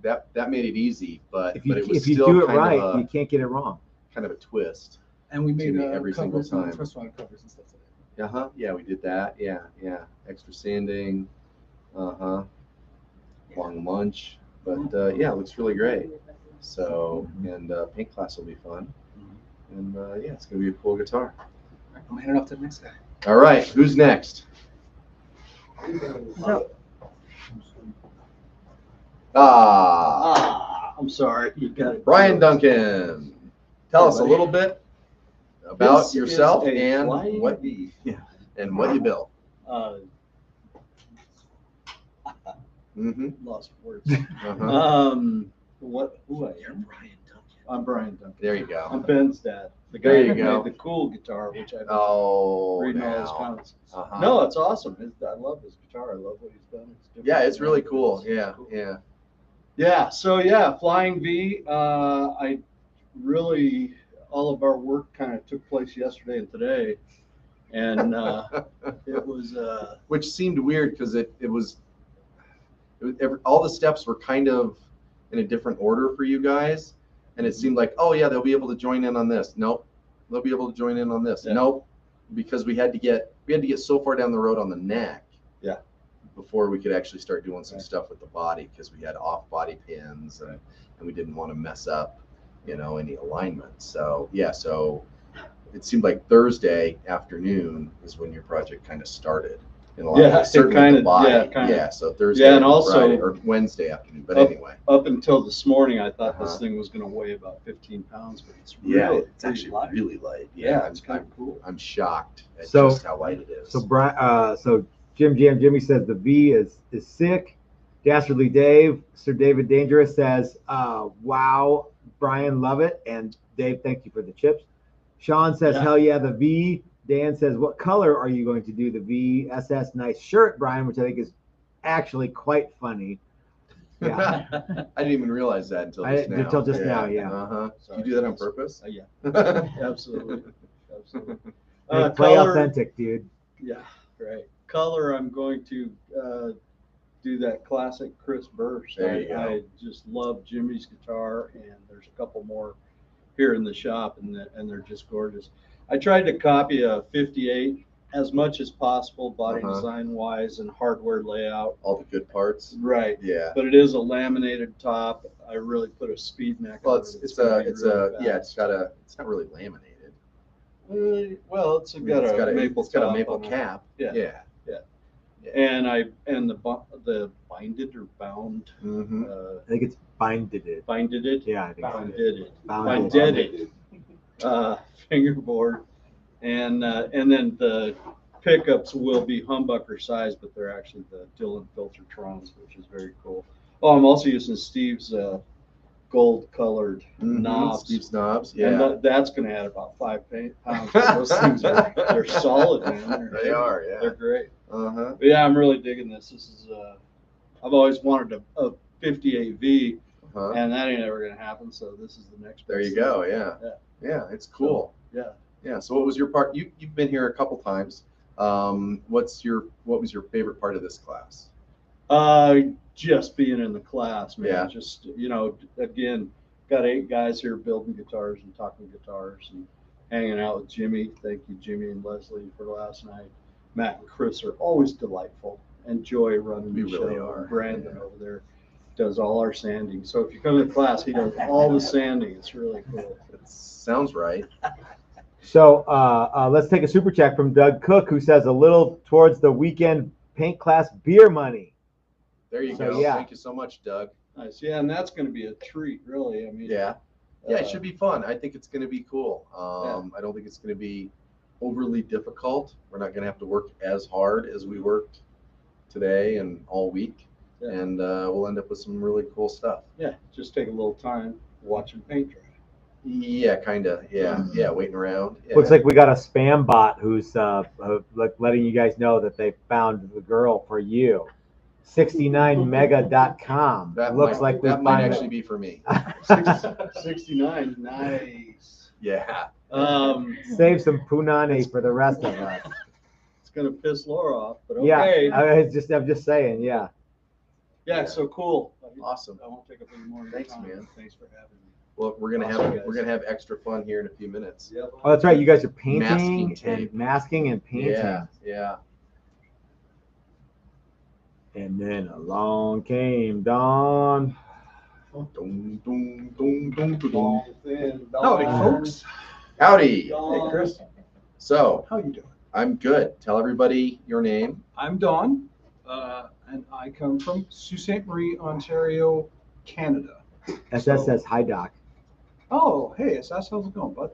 [SPEAKER 1] That made it easy, but
[SPEAKER 3] If you
[SPEAKER 1] it was
[SPEAKER 3] if you
[SPEAKER 1] still
[SPEAKER 3] do it
[SPEAKER 1] kind
[SPEAKER 3] right,
[SPEAKER 1] of
[SPEAKER 3] you can't get it wrong.
[SPEAKER 1] kind of a twist.
[SPEAKER 8] And we made
[SPEAKER 1] me every single
[SPEAKER 8] covers and
[SPEAKER 1] time.
[SPEAKER 8] first round covers and stuff today.
[SPEAKER 1] Yeah, we did that. Yeah. Extra sanding. Long lunch, but yeah, it looks really great. So, and paint class will be fun, and yeah, it's gonna be a cool guitar.
[SPEAKER 8] I'm handing off to the next guy.
[SPEAKER 1] All right, who's next?
[SPEAKER 9] I'm sorry. You got it.
[SPEAKER 1] Brian Duncan. Tell us a little bit about
[SPEAKER 9] This
[SPEAKER 1] yourself
[SPEAKER 9] is a
[SPEAKER 1] and
[SPEAKER 9] flying
[SPEAKER 1] what
[SPEAKER 9] bee.
[SPEAKER 1] you built.
[SPEAKER 9] Lost words. Who I am?
[SPEAKER 8] Brian Duncan.
[SPEAKER 9] I'm Brian Duncan.
[SPEAKER 1] There you go.
[SPEAKER 9] I'm Ben's dad. The guy
[SPEAKER 1] There you
[SPEAKER 9] who
[SPEAKER 1] go.
[SPEAKER 9] made the cool guitar, which I've been reading all his
[SPEAKER 1] now.
[SPEAKER 9] comments. No, it's awesome. I love his guitar. I love what he's done. It's different.
[SPEAKER 1] Yeah, it's really cool.
[SPEAKER 9] It's cool.
[SPEAKER 1] Yeah.
[SPEAKER 9] So Flying V. I really, all of our work kind of took place yesterday and today, and it was.
[SPEAKER 1] Which seemed weird because all the steps were kind of in a different order for you guys, and it seemed like, oh yeah, they'll be able to join in on this. Nope, they'll be able to join in on this.
[SPEAKER 9] Yeah.
[SPEAKER 1] Nope, because we had to get so far down the road on the neck.
[SPEAKER 9] Yeah.
[SPEAKER 1] Before we could actually start doing some stuff with the body, because we had off-body pins and we didn't want to mess up, any alignment. So yeah, so it seemed like Thursday afternoon is when your project kind of started. So Thursday,
[SPEAKER 9] and also
[SPEAKER 1] Friday, or Wednesday afternoon. But anyway,
[SPEAKER 9] up until this morning, I thought this thing was going to weigh about 15 pounds, but it's really,
[SPEAKER 1] it's actually
[SPEAKER 9] light.
[SPEAKER 1] really light.
[SPEAKER 9] Yeah, it's kind of cool.
[SPEAKER 1] I'm shocked at
[SPEAKER 3] So-
[SPEAKER 1] just how light it is.
[SPEAKER 3] So Jimmy says the V is sick. Dastardly Dave, Sir David Dangerous says, wow, Brian, love it. And Dave, thank you for the chips. Sean says, hell yeah, the V. Dan says, what color are you going to do the VSS? Nice shirt, Brian, which I think is actually quite funny. Yeah.
[SPEAKER 1] I didn't even realize that until just now.
[SPEAKER 3] Until just now, yeah.
[SPEAKER 1] Did you do that on purpose?
[SPEAKER 9] Yeah, absolutely.
[SPEAKER 3] Play
[SPEAKER 9] Color,
[SPEAKER 3] authentic, dude.
[SPEAKER 9] yeah, right. Color, I'm going to do that classic Chris Burst.
[SPEAKER 1] There you go.
[SPEAKER 9] I just love Jimmy's guitar, and there's a couple more here in the shop, and they're just gorgeous. I tried to copy a 58 as much as possible, body design wise and hardware layout.
[SPEAKER 1] All the good parts.
[SPEAKER 9] Right.
[SPEAKER 1] Yeah.
[SPEAKER 9] But it is a laminated top. I really put a speed neck
[SPEAKER 1] Well,
[SPEAKER 9] on it.
[SPEAKER 1] it's
[SPEAKER 9] gonna be really
[SPEAKER 1] yeah,
[SPEAKER 9] fast.
[SPEAKER 1] it's not really laminated.
[SPEAKER 9] Well, it's got a maple
[SPEAKER 1] it's got a
[SPEAKER 9] top
[SPEAKER 1] maple
[SPEAKER 9] on it.
[SPEAKER 1] cap.
[SPEAKER 9] Yeah.
[SPEAKER 1] Yeah.
[SPEAKER 9] And the binded or bound,
[SPEAKER 3] I think it's binded it.
[SPEAKER 9] binded it,
[SPEAKER 3] Yeah, I think
[SPEAKER 9] binded it,
[SPEAKER 3] Bounded.
[SPEAKER 9] binded it, fingerboard, and then the pickups will be humbucker size, but they're actually the Dillon Filtertrons, which is very cool. Oh, I'm also using Steve's gold colored knobs.
[SPEAKER 1] Steve's knobs.
[SPEAKER 9] And
[SPEAKER 1] Yeah.
[SPEAKER 9] that's going to add about 5 pounds. Those things they're solid, man.
[SPEAKER 1] They are. Yeah.
[SPEAKER 9] They're great.
[SPEAKER 1] Uh-huh.
[SPEAKER 9] But yeah, I'm really digging this. This is I've always wanted a 58V, and that ain't ever gonna happen. So this is the next.
[SPEAKER 1] There you
[SPEAKER 9] best
[SPEAKER 1] go.
[SPEAKER 9] thing.
[SPEAKER 1] Yeah. Yeah. It's cool.
[SPEAKER 9] Yeah.
[SPEAKER 1] Yeah. So what was your part? You've been here a couple times. What was your favorite part of this class?
[SPEAKER 9] Just being in the class, man.
[SPEAKER 1] Yeah.
[SPEAKER 9] Just again, got 8 guys here building guitars and talking guitars and hanging out with Jimmy. Thank you, Jimmy and Leslie, for last night. Matt and Chris are always delightful. Enjoy running
[SPEAKER 1] We
[SPEAKER 9] the
[SPEAKER 1] really
[SPEAKER 9] show.
[SPEAKER 1] are.
[SPEAKER 9] Brandon over there does all our sanding. So if you come to the class, he does all the sanding. It's really cool.
[SPEAKER 1] That sounds right.
[SPEAKER 3] So let's take a super chat from Doug Cook, who says a little towards the weekend paint class beer money.
[SPEAKER 1] There you
[SPEAKER 3] So,
[SPEAKER 1] go.
[SPEAKER 3] yeah.
[SPEAKER 1] Thank you so much, Doug.
[SPEAKER 9] Nice. Yeah, and that's going to be a treat, really. I mean,
[SPEAKER 1] Yeah. Yeah, it should be fun. I think it's going to be cool. I don't think it's going to be overly difficult. We're not going to have to work as hard as we worked today and all week.
[SPEAKER 9] Yeah.
[SPEAKER 1] And we'll end up with some really cool stuff.
[SPEAKER 9] Yeah, just take a little time watching paint dry.
[SPEAKER 1] Yeah, kind of. Yeah. Yeah, waiting around. Yeah.
[SPEAKER 3] Looks like we got a spam bot who's letting you guys know that they found the girl for you. 69mega.com.
[SPEAKER 1] that
[SPEAKER 3] Looks
[SPEAKER 1] might,
[SPEAKER 3] like we
[SPEAKER 1] that might
[SPEAKER 3] found
[SPEAKER 1] actually be for me.
[SPEAKER 9] 69, nice.
[SPEAKER 1] Yeah.
[SPEAKER 3] Save some punani for the rest of us.
[SPEAKER 9] It's gonna piss Laura off, but okay.
[SPEAKER 3] Yeah, I'm just saying. Yeah.
[SPEAKER 9] Yeah, so cool.
[SPEAKER 1] Awesome.
[SPEAKER 9] I won't take up any more of your
[SPEAKER 1] Thanks,
[SPEAKER 9] time.
[SPEAKER 1] man.
[SPEAKER 9] Thanks for having me.
[SPEAKER 1] Well, we're gonna
[SPEAKER 9] Awesome,
[SPEAKER 1] have
[SPEAKER 9] guys.
[SPEAKER 1] extra fun here in a few minutes.
[SPEAKER 9] Yep.
[SPEAKER 3] Oh, that's right. You guys are
[SPEAKER 1] Masking
[SPEAKER 3] painting
[SPEAKER 1] tape.
[SPEAKER 3] and masking and painting.
[SPEAKER 1] Yeah. Yeah.
[SPEAKER 3] And then along came Dawn.
[SPEAKER 1] Dum, dum, dum, dum, dum, dum.
[SPEAKER 6] Howdy, folks.
[SPEAKER 1] Howdy.
[SPEAKER 6] Hey, Chris.
[SPEAKER 1] So
[SPEAKER 6] How you doing?
[SPEAKER 1] I'm good. Tell everybody your name.
[SPEAKER 6] I'm Don, and I come from Sault Ste. Marie, Ontario, Canada.
[SPEAKER 3] SS says hi, Doc.
[SPEAKER 6] Oh, hey, SS, how's it going, bud?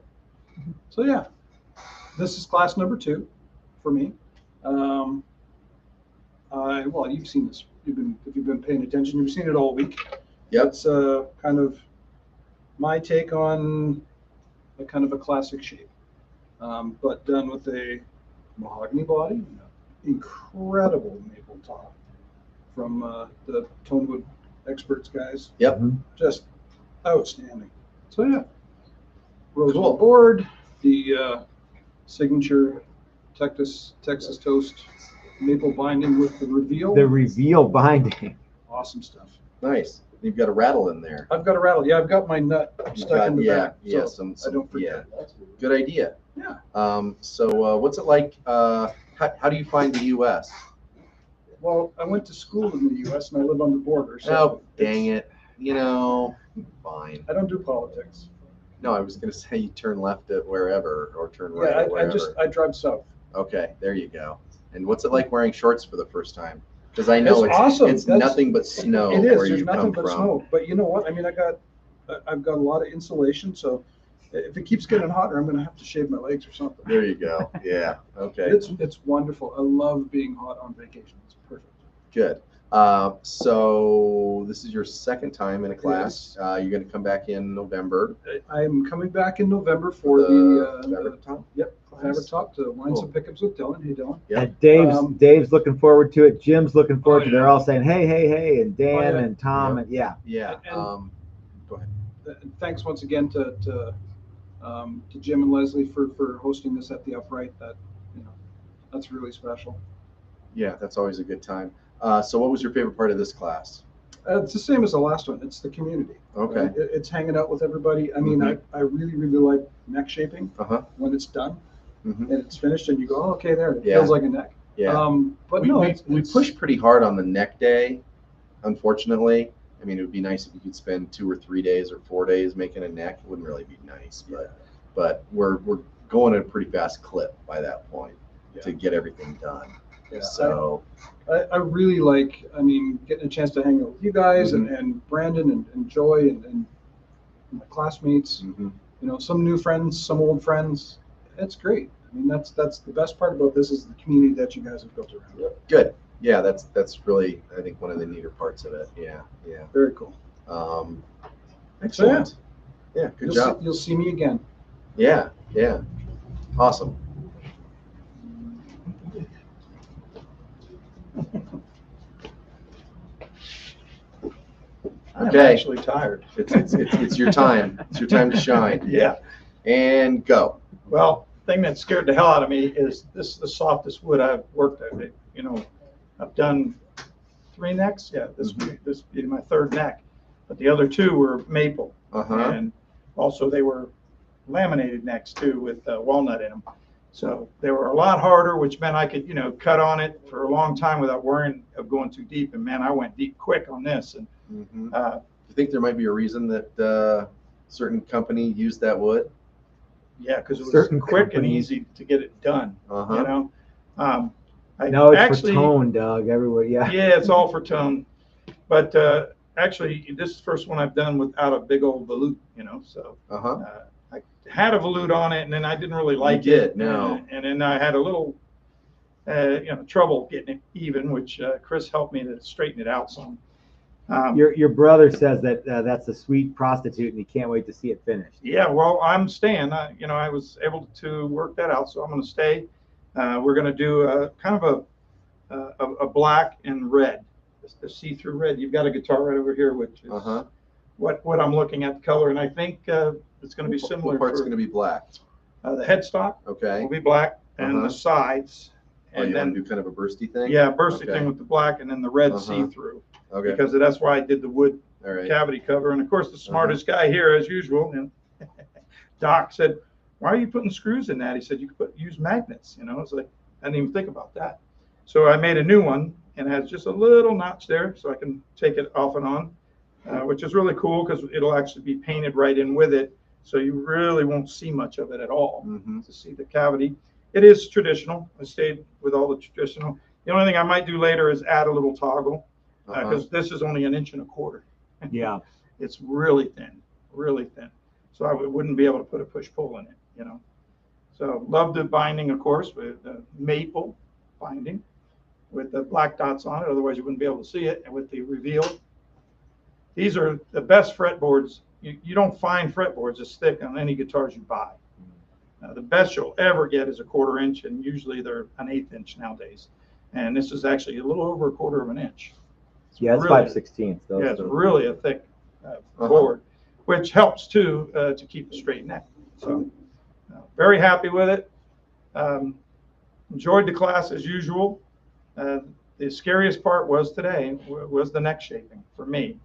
[SPEAKER 6] So yeah, this is class number 2 for me. Well, you've seen this. If you've been paying attention, you've seen it all week.
[SPEAKER 1] Yep.
[SPEAKER 6] It's kind of my take on a kind of a classic shape, but done with a mahogany body, and an incredible maple top from the Tonewood Experts guys.
[SPEAKER 1] Yep.
[SPEAKER 6] Just outstanding. So yeah, rose
[SPEAKER 1] Cool.
[SPEAKER 6] on board, the signature Texas Toast maple binding with the reveal.
[SPEAKER 3] The reveal binding.
[SPEAKER 6] Awesome stuff.
[SPEAKER 1] Nice. You've got a rattle in there.
[SPEAKER 6] I've got a rattle. Yeah, I've got my nut stuck in the back.
[SPEAKER 1] Yeah.
[SPEAKER 6] So
[SPEAKER 1] Some
[SPEAKER 6] I don't forget.
[SPEAKER 1] Good idea.
[SPEAKER 6] Yeah.
[SPEAKER 1] So what's it like? How do you find the U.S.?
[SPEAKER 6] Well, I went to school in the U.S. and I live on the border. So
[SPEAKER 1] Oh, dang it. You know, fine.
[SPEAKER 6] I don't do politics.
[SPEAKER 1] No, I was going to say you turn left at wherever or turn right
[SPEAKER 6] Yeah,
[SPEAKER 1] at wherever.
[SPEAKER 6] I drive south.
[SPEAKER 1] Okay, there you go. And what's it like wearing shorts for the first time? Because I know
[SPEAKER 6] It's awesome.
[SPEAKER 1] it's
[SPEAKER 6] That's-
[SPEAKER 1] nothing but snow
[SPEAKER 6] It is.
[SPEAKER 1] where
[SPEAKER 6] There's
[SPEAKER 1] you
[SPEAKER 6] nothing
[SPEAKER 1] come
[SPEAKER 6] but
[SPEAKER 1] from.
[SPEAKER 6] snow. But you know what? I mean, I've got a lot of insulation, so if it keeps getting hotter, I'm going to have to shave my legs or something.
[SPEAKER 1] There you go. Yeah. Okay.
[SPEAKER 6] It's wonderful. I love being hot on vacation. It's perfect.
[SPEAKER 1] Good. So this is your second time in a class. You're going to come back in November.
[SPEAKER 6] I'm coming back in November for the
[SPEAKER 1] fabric top?
[SPEAKER 6] fabric top to line some pickups with Dylan. Hey, Dylan.
[SPEAKER 1] Yep.
[SPEAKER 3] And Dave's looking forward to it. Jim's looking forward to it. They're all saying, hey, hey, hey. And Dan
[SPEAKER 6] Oh, yeah.
[SPEAKER 3] and Tom.
[SPEAKER 1] Yep.
[SPEAKER 3] And yeah.
[SPEAKER 1] Yeah.
[SPEAKER 6] And-
[SPEAKER 1] Go ahead.
[SPEAKER 6] And thanks once again to Jim and Leslie for hosting this at the Upright. That's really special.
[SPEAKER 1] Yeah, that's always a good time. So what was your favorite part of this class?
[SPEAKER 6] It's the same as the last one. It's the community.
[SPEAKER 1] Okay.
[SPEAKER 6] Right? It's hanging out with everybody. I mean, I really, really like neck shaping when it's done and it's finished and you go, oh, okay, there, it feels like a neck.
[SPEAKER 1] Yeah.
[SPEAKER 6] But
[SPEAKER 1] we,
[SPEAKER 6] no,
[SPEAKER 1] we push pretty hard on the neck day, unfortunately. I mean, it would be nice if you could spend 2 or 3 days or 4 days making a neck. It wouldn't really be nice, but we're going at a pretty fast clip by that point to get everything done.
[SPEAKER 6] Yeah,
[SPEAKER 1] so
[SPEAKER 6] I really like, I mean, getting a chance to hang out with you guys and Brandon and Joy and my classmates, you know, some new friends, some old friends. It's great. I mean, that's the best part about this is the community that you guys have built around it.
[SPEAKER 1] Good. Yeah, that's really, I think, one of the neater parts of it. Yeah.
[SPEAKER 6] Very cool.
[SPEAKER 1] Excellent. Yeah, good job.
[SPEAKER 6] You'll see me again.
[SPEAKER 1] Yeah. Awesome.
[SPEAKER 10] I'm
[SPEAKER 1] Okay.
[SPEAKER 10] actually tired.
[SPEAKER 1] It's your time. It's your time to shine.
[SPEAKER 10] Yeah.
[SPEAKER 1] And go.
[SPEAKER 10] Well, thing that scared the hell out of me is this is the softest wood I've worked at. You know, I've done 3 necks. Yeah, this would be my 3rd neck, but the other 2 were maple, and also they were laminated necks too with walnut in them. So they were a lot harder, which meant I could, you know, cut on it for a long time without worrying of going too deep. And man, I went deep quick on this. And
[SPEAKER 1] do you think there might be a reason that certain company used that wood?
[SPEAKER 10] Yeah, because it was quick and easy to get it done. You know,
[SPEAKER 3] no, it's actually for tone, Doug. Everywhere, yeah.
[SPEAKER 10] Yeah, it's all for tone. But actually, this is the first one I've done without a big old volute. You know, so I had a volute on it, and then I didn't really like it.
[SPEAKER 1] No.
[SPEAKER 10] And then I had a little, you know, trouble getting it even, which Chris helped me to straighten it out some.
[SPEAKER 3] Your brother says that that's a sweet prostitute, and he can't wait to see it finished.
[SPEAKER 10] Yeah, well, I'm staying. You know, I was able to work that out, so I'm going to stay. We're going to do a kind of a black and red, the see-through red. You've got a guitar right over here, which is what I'm looking at the color, and I think it's going to be similar.
[SPEAKER 1] What part's going to be black?
[SPEAKER 10] The headstock will be black, and the sides.
[SPEAKER 1] And then do kind of a bursty thing.
[SPEAKER 10] Yeah, bursty thing with the black, and then the red see-through.
[SPEAKER 1] Okay.
[SPEAKER 10] Because that's why I did the wood cavity cover, and of course the smartest guy here, as usual, and Doc said, "Why are you putting screws in that?" He said, "You could use magnets." You know, it's like I didn't even think about that. So I made a new one, and it has just a little notch there, so I can take it off and on, which is really cool because it'll actually be painted right in with it, so you really won't see much of it at all to see the cavity. It is traditional. I stayed with all the traditional. The only thing I might do later is add a little toggle because this is only 1 1/4 inches.
[SPEAKER 3] Yeah.
[SPEAKER 10] It's really thin, so I wouldn't be able to put a push-pull in it, you know. So love the binding, of course, with the maple binding with the black dots on it. Otherwise, you wouldn't be able to see it. And with the reveal, these are the best fretboards. You don't find fretboards this thick on any guitars you buy. The best you'll ever get is a 1/4 inch, and usually they're 1/8 inch nowadays. And this is actually a little over 1/4 of an inch.
[SPEAKER 3] Yeah, it's 5/16.
[SPEAKER 10] Yeah, it's really a thick board, which helps too to keep a straight neck. So very happy with it. Enjoyed the class as usual. The scariest part was today was the neck shaping for me,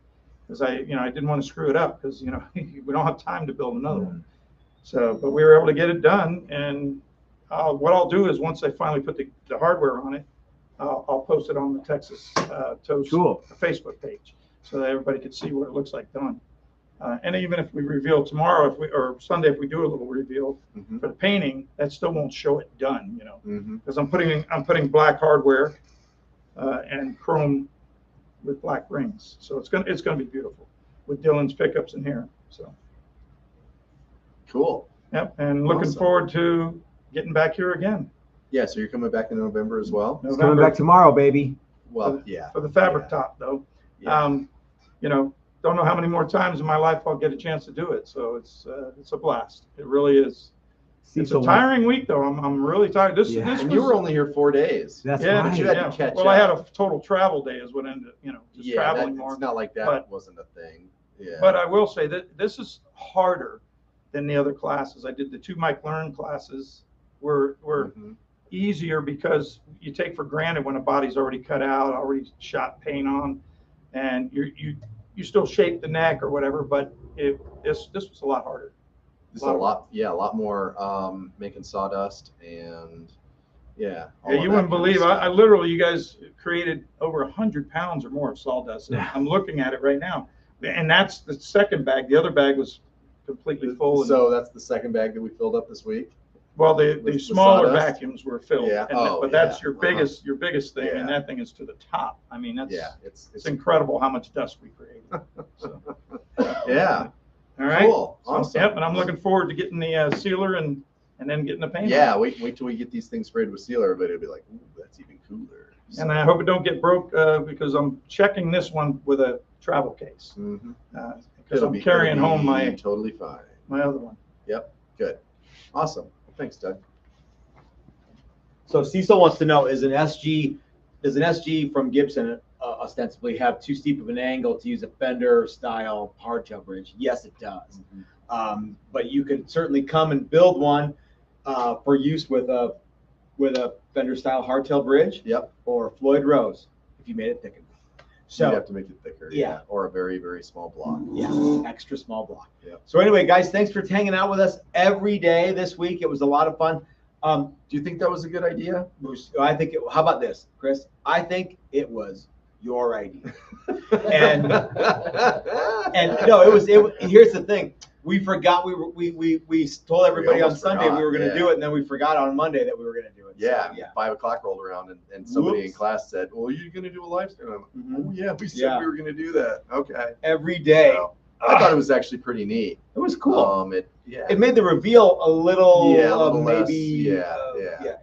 [SPEAKER 10] because I didn't want to screw it up because we don't have time to build another one. So, but we were able to get it done, and what I'll do is once I finally put the hardware on it, I'll post it on the Texas Toast Facebook page so that everybody can see what it looks like done. And even if we reveal tomorrow, or Sunday, if we do a little reveal for the painting, that still won't show it done, because I'm putting black hardware and chrome with black rings, so it's gonna be beautiful with Dylan's pickups in here. So
[SPEAKER 1] cool.
[SPEAKER 10] Yep, and looking forward to getting back here again.
[SPEAKER 1] Yeah, so you're coming back in November as well?
[SPEAKER 3] It's coming back tomorrow, baby.
[SPEAKER 1] Well,
[SPEAKER 10] for the fabric top, though. Don't know how many more times in my life I'll get a chance to do it. So it's a blast. It really is. It's a tiring week, though. I'm really tired.
[SPEAKER 1] And you were only here 4 days.
[SPEAKER 3] That's right.
[SPEAKER 1] But you had to catch up.
[SPEAKER 10] I had a total travel day is what ended up, just traveling more.
[SPEAKER 1] It's not like that wasn't a thing. Yeah.
[SPEAKER 10] But I will say that this is harder than the other classes. I did the 2 Mike Learn classes were easier because you take for granted when a body's already cut out, already shot paint on. and you still shape the neck or whatever, but this was a lot harder.
[SPEAKER 1] Just a lot more making sawdust and
[SPEAKER 10] Yeah,
[SPEAKER 1] all of
[SPEAKER 10] you
[SPEAKER 1] that
[SPEAKER 10] wouldn't
[SPEAKER 1] kind of
[SPEAKER 10] believe,
[SPEAKER 1] stuff.
[SPEAKER 10] I literally, you guys created over 100 pounds or more of sawdust. And I'm looking at it right now. And that's the second bag. The other bag was completely full.
[SPEAKER 1] So that's the second bag that we filled up this week.
[SPEAKER 10] Well, the
[SPEAKER 1] with the
[SPEAKER 10] smaller
[SPEAKER 1] sawdust?
[SPEAKER 10] vacuums were filled.
[SPEAKER 1] Yeah.
[SPEAKER 10] But that's your biggest thing,
[SPEAKER 1] Yeah.
[SPEAKER 10] and that thing is to the top. I mean, that's
[SPEAKER 1] it's
[SPEAKER 10] incredible how much dust we created. So,
[SPEAKER 1] yeah.
[SPEAKER 10] all right.
[SPEAKER 1] Cool. Awesome.
[SPEAKER 10] Yep, and I'm looking forward to getting the sealer and then getting the paint.
[SPEAKER 1] Yeah,
[SPEAKER 10] on.
[SPEAKER 1] wait till we get these things sprayed with sealer, but it'll be like, ooh, that's even cooler.
[SPEAKER 10] And I hope it don't get broke because I'm checking this one with a travel case because I'm carrying home my
[SPEAKER 1] totally fine.
[SPEAKER 10] my other one.
[SPEAKER 1] Yep. Good. Awesome. Thanks, Doug.
[SPEAKER 2] So Cecil wants to know, does an SG from Gibson ostensibly have too steep of an angle to use a fender style hardtail bridge? Yes, it does. But you can certainly come and build one for use with a fender style hardtail bridge.
[SPEAKER 1] Yep.
[SPEAKER 2] Or Floyd Rose if you made it thick enough. So
[SPEAKER 1] you'd have to make it thicker.
[SPEAKER 2] Yeah.
[SPEAKER 1] Or a very, very small block.
[SPEAKER 2] Yeah, extra small block.
[SPEAKER 1] Yep.
[SPEAKER 2] So anyway, guys, thanks for hanging out with us every day this week. It was a lot of fun.
[SPEAKER 1] Do you think that was a good idea?
[SPEAKER 2] I think how about this, Chris? I think it was your idea. and no, it was. Here's the thing: we forgot. We told everybody on Sunday we were going to do it, and then we forgot on Monday that we were going to do it.
[SPEAKER 1] Yeah,
[SPEAKER 2] so,
[SPEAKER 1] 5 o'clock rolled around, and somebody in class said, "Well, you're going to do a live stream." I'm like, "Oh yeah, we said we were going to do that." Okay.
[SPEAKER 2] Every day.
[SPEAKER 1] So, I thought it was actually pretty neat.
[SPEAKER 2] It was cool.
[SPEAKER 1] It
[SPEAKER 2] made the reveal a little,
[SPEAKER 1] maybe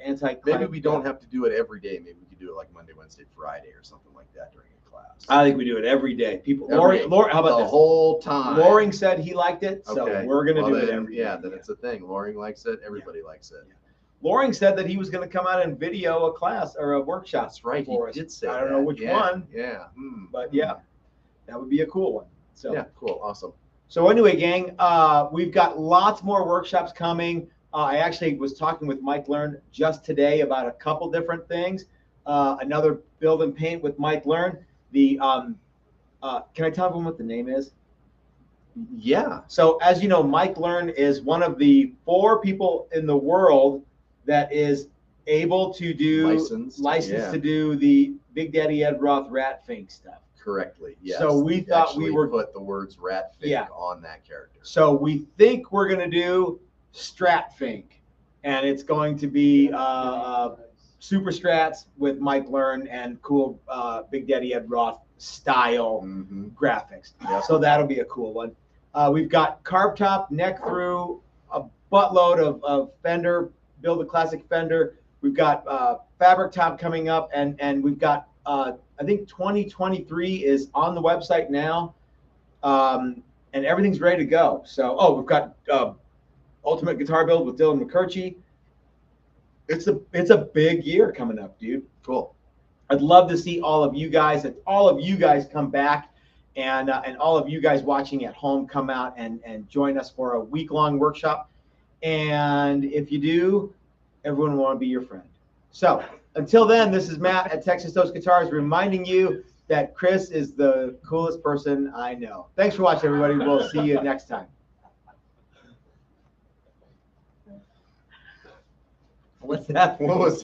[SPEAKER 2] anti.
[SPEAKER 1] Maybe we don't have to do it every day. Maybe we could do it like Monday, Wednesday, Friday, or something like that during a class.
[SPEAKER 2] I think we do it every day. People,
[SPEAKER 1] Every
[SPEAKER 2] Loring, how about
[SPEAKER 1] the
[SPEAKER 2] this?
[SPEAKER 1] whole time.
[SPEAKER 2] Loring said he liked it, so
[SPEAKER 1] Okay.
[SPEAKER 2] we're going to do it
[SPEAKER 1] then,
[SPEAKER 2] every day.
[SPEAKER 1] then it's a thing. Loring likes it. Everybody likes it.
[SPEAKER 2] Loring said that he was going to come out and video a class or a workshop.
[SPEAKER 1] That's right.
[SPEAKER 2] For
[SPEAKER 1] He
[SPEAKER 2] us.
[SPEAKER 1] did say
[SPEAKER 2] I don't know which one.
[SPEAKER 1] Yeah.
[SPEAKER 2] But yeah, that would be a cool one. So
[SPEAKER 1] yeah, cool, awesome.
[SPEAKER 2] So anyway, gang, we've got lots more workshops coming. I actually was talking with Mike Learn just today about a couple different things. Another build and paint with Mike Learn. The can I tell everyone what the name is?
[SPEAKER 1] Yeah.
[SPEAKER 2] So as you know, Mike Learn is one of the 4 people in the world that is able to do licensed to do the Big Daddy Ed Roth rat fink stuff.
[SPEAKER 1] Correctly, yes.
[SPEAKER 2] So we thought we were
[SPEAKER 1] put the words rat fink on that character.
[SPEAKER 2] So we think we're going to do Strat Fink, and it's going to be super strats with Mike Learn and cool Big Daddy Ed Roth style graphics.
[SPEAKER 1] Yep.
[SPEAKER 2] So that'll be a cool one. We've got carb top, neck through, a buttload of Fender, build a classic Fender. We've got fabric top coming up, and we've got I think 2023 is on the website now, and everything's ready to go. So, we've got Ultimate Guitar Build with Dylan McCurchie. It's a big year coming up, dude.
[SPEAKER 1] Cool.
[SPEAKER 2] I'd love to see all of you guys come back, and all of you guys watching at home come out and join us for a week-long workshop. And if you do, everyone will want to be your friend. So until then, this is Matt at Texas Toast Guitars reminding you that Chris is the coolest person I know. Thanks for watching, everybody. We'll see you next time. What's that?
[SPEAKER 1] What was